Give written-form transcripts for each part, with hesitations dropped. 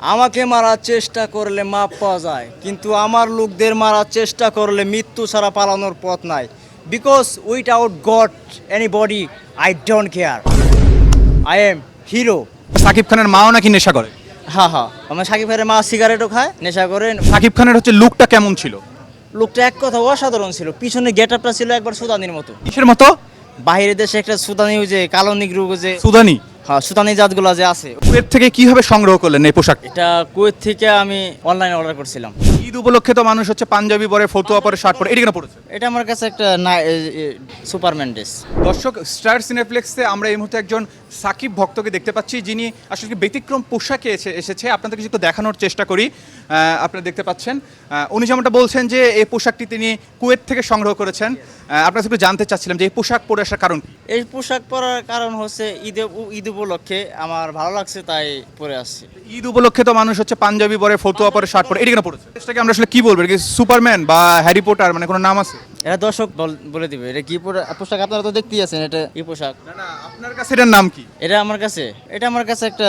আমাকে মারার চেষ্টা করলে মাপ পাওয়া যায়, কিন্তু আমার লোকদের মারার চেষ্টা করলে মৃত্যু ছাড়া পালানোর পথ নাই। Because without God anybody I don't care. I am hero. Shakib খানের মাও নাকি নেশা করে। হ্যাঁ হ্যাঁ, আমার সাকিব ভাইয়ের মা সিগারেটও খায়, নেশা করে। সাকিব খানের লুকটা কেমন ছিল? লোকটা এক কথা অসাধারণ ছিল। পিছনে গেটআপটা ছিল একবার সুদানির মতো। কিসের মতো? বাইরের দেশে একটা সুদানি, ওই যে কালো নিগ্রু, যে সুদানি। হ্যাঁ, সুদানি জাতগুলা যে আছে। কুয়েত থেকে কিভাবে সংগ্রহ করলেন এই পোশাক? এটা কুয়েত থেকে আমি অনলাইনে অর্ডার করছিলাম। ঈদ উপলক্ষে তো মানুষ পাঞ্জাবি পরে, ফতুয়া পরে, শার্ট পরে, এটা কেন পড়েছে? এটা আমার কাছে একটা সুপারম্যান ড্রেস। দর্শক, স্টার সিনেপ্লেক্সে আমরা এই মুহূর্তে একজন সাকিব ভক্তকে দেখতে পাচ্ছি, যিনি আসলে ব্যতিক্রম পোশাকে এসেছে। আপনাদের কিছু একটু দেখানোর চেষ্টা করি। আপনারা দেখতে পাচ্ছেন, উনি যেমনটা বলছেন যে এই পোশাকটি তিনি কুয়েত থেকে সংগ্রহ করেছেন। আপনার একটু জানতে চাচ্ছিলাম যে এই পোশাক পরে আসার কারণ কি? এই পোশাক পরার কারণ হচ্ছে ঈদ উপলক্ষে আমার ভালো লাগছে, তাই পরে আসছি। ঈদ উপলক্ষে তো মানুষ পাঞ্জাবি পরে, ফতুয়া পরে, শার্ট পরে, এটা কেন পড়েছে? এটাকে আমরা আসলে কি বলবো? এটা কি সুপারম্যান বা হ্যারি পটার, মানে কোনো নাম আছে? এটা দর্শক বলে দিবে এটা কি পোশাক। আপনারা তো দেখতেই আছেন এটা কি পোশাক। না না, আপনার কাছে এটার নাম কি? এটা আমার কাছে একটা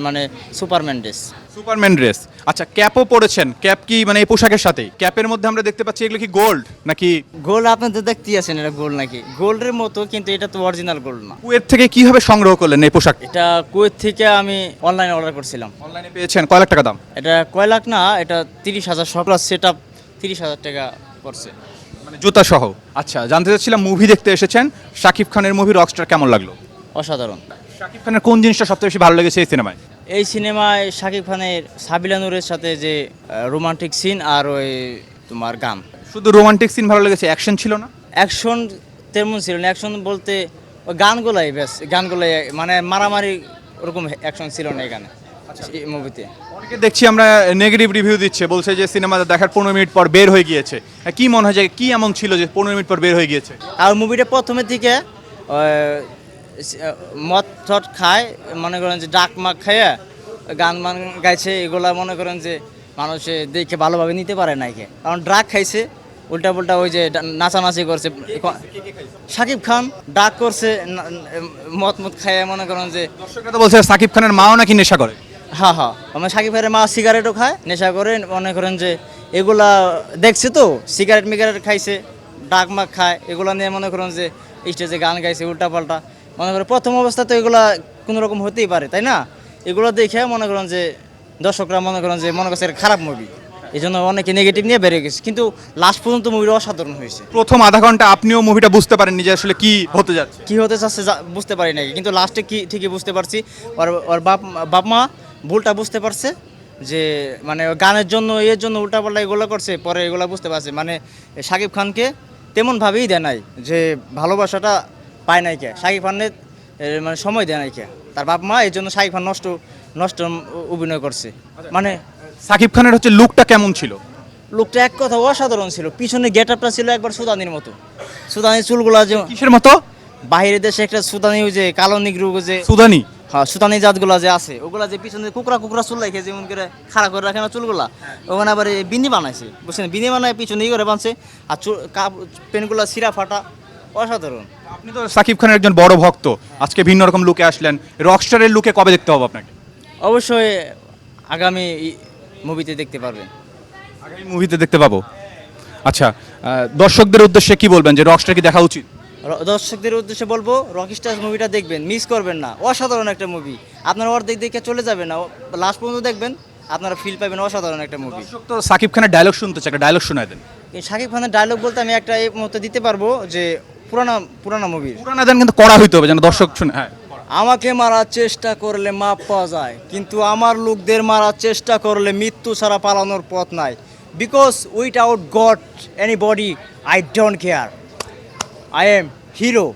মানে সুপারম্যান ড্রেস। Superman dress. আচ্ছা, ক্যাপও পরেছেন। ক্যাপ কি মানে এই পোশাকের সাথে? ক্যাপের মধ্যে আমরা দেখতে পাচ্ছি এগুলো কি গোল্ড নাকি? গোল্ড। আপনি তো দেখতেই আছেন এটা গোল্ড নাকি? গোল্ডের মতো, কিন্তু এটা তো অরিজিনাল গোল্ড না। কুয়েত থেকে কিভাবে সংগ্রহ করলেন এই পোশাক? এটা কুয়েত থেকে আমি অনলাইনে অর্ডার করছিলাম। অনলাইনে পেয়েছেন? কয় লাখ টাকা দাম? এটা কয় লাখ না, এটা 30,000 সব প্লাস সেট আপ 30,000 টাকা পড়ছে, মানে জুতা সহ। আচ্ছা, জানতে চাচ্ছিলাম মুভি দেখতে এসেছেন, শাকিব খানের মুভি রকস্টার কেমন লাগলো? অসাধারণ। শাকিব খানের কোন জিনিসটা সবচেয়ে বেশি ভালো লেগেছে এই সিনেমায়? এই সিনেমায় শাকিব খানের সাবিলা নূরের সাথে যে রোমান্টিক সিন আর ওই তোমার গান। শুধু রোমান্টিক সিন ভালো লেগেছে, অ্যাকশন ছিল না? অ্যাকশন তেমন ছিল না। অ্যাকশন বলতে ওই গানগুলাই, গানগুলাই মানে মারামারি, ওরকম অ্যাকশন ছিল না এখানে এই মুভিতে। অনেকে দেখছি আমরা নেগেটিভ রিভিউ দিচ্ছে, বলছে যে সিনেমা দেখার 15 মিনিট পর বের হয়ে গিয়েছে। কি মনে হয় যে কি এমন ছিল যে 15 মিনিট পর বের হয়ে গিয়েছে? আর মুভিটা প্রথমের দিকে মদ টদ খায়, মনে করেন যে ডাক মাক খাইয়া গান মান গাইছে, এগুলা মনে করেন যে মানুষে দেখে ভালোভাবে নিতে পারে না একে। কারণ ড্রাগ খাইছে উল্টা পুল্টা, ওই যে নাচানাচি করছে। শাকিব খান ডাক করছে, মদ খাইয়া, মনে করেন যে দর্শকরা তো বলছে সাকিব খানের মাও নাকি নেশা করে। হ্যাঁ হ্যাঁ, আমার সাকিব ভাইয়ের মা সিগারেটও খায়, নেশা করে। মনে করেন যে এগুলা দেখছে তো, সিগারেট মিগারেট খাইছে, ডাক মাক খায়, এগুলা নিয়ে মনে করেন যে স্টেজে গান গাইছে উল্টা পাল্টা। মনে করেন প্রথম অবস্থা তো এগুলা কোনো রকম হতেই পারে, তাই না? এগুলো দেখে মনে করেন যে দর্শকরা মনে করছে এটা খারাপ মুভি, এই জন্য অনেকে নেগেটিভ নিয়ে বেরিয়ে গেছে। কিন্তু লাস্ট পর্যন্ত মুভিটা অসাধারণ হয়েছে। প্রথম আধা ঘন্টা আপনিও মুভিটা বুঝতে পারেননি যে আসলে কি হতে যাচ্ছে? কি হতে চাচ্ছে বুঝতে পারি নাকি, কিন্তু লাস্টে কি ঠিকই বুঝতে পারছি। ওর বাপ মা ভুলটা বুঝতে পারছে, যে মানে গানের জন্য এর জন্য উল্টাপাল্টা এগুলো করছে, পরে এগুলো বুঝতে পারছে। মানে শাকিব খানকে তেমনভাবেই দেয় নাই, যে ভালোবাসাটা পায় নাই কে শাকিব খানের, মানে সময় দেয় নাই কে তার বাপ মা। এই জন্য শাকিব খান নষ্ট অভিনয় করছে। মানে সাকিব খানের লুকটা কেমন ছিল? লোকটা এক কথা অসাধারণ ছিল। পিছনে গেটআপটা ছিল একবার সুদানির মতো। সুদানি চুলগুলা যে কিসের মতো? বাইরের দেশে একটা সুদানি, ওই যে কালো নিগ্রু, যে সুদানি। হ্যাঁ, সুদানি জাতগুলা যে আছে, ওগুলা যে পিছনে কুকরা চুল রাখে, যেমন করে খাড়া করে রাখে না চুলগুলা, ওখানে আবার বিনি বানাইছে, বুঝছেন? বিনি বানায় পিছনে করে বানছে, আর পেনগুলা সিরা ফাটা, অসাধারণ। আপনি তো সাকিব খানের একজন বড় ভক্ত, আজকে ভিন্ন রকম লুকে আসলেন। রকস্টারের লুকে কবে দেখতে হবে আপনাকে? অবশ্যই আগামী মুভিতে দেখতে পারবেন। আগামী মুভিতে দেখতে পাবো। আচ্ছা, দর্শকদের উদ্দেশ্যে কি বলবেন, যে রকস্টার কি দেখা উচিত? দর্শকদের উদ্দেশ্যে বলবো, রকস্টার মুভিটা দেখবেন, মিস করবেন না। অসাধারণ একটা মুভি, আপনারা অর্ধেক দেখে চলে যাবেন না, লাস্ট পর্যন্ত দেখবেন, আপনারা ফিল পাবেন। অসাধারণ একটা মুভি। দর্শক তো সাকিব খানের ডায়লগ শুনতে চায়, একটা ডায়লগ শোনায় দেন। শাকিব খানের ডায়লগ বলতে আমি একটা এই মুহূর্তে দিতে পারবো, যে পুরানা মুভির। পুরানা দেন, কিন্তু করা হইতে হবে যেন দর্শক শুনে। হ্যাঁ। আমাকে মারার চেষ্টা করলে মাপ পাওয়া যায়, কিন্তু আমার লোকদের মারার চেষ্টা করলে মৃত্যু ছাড়া পালানোর পথ নাই। Because without God anybody I don't care. I am hero.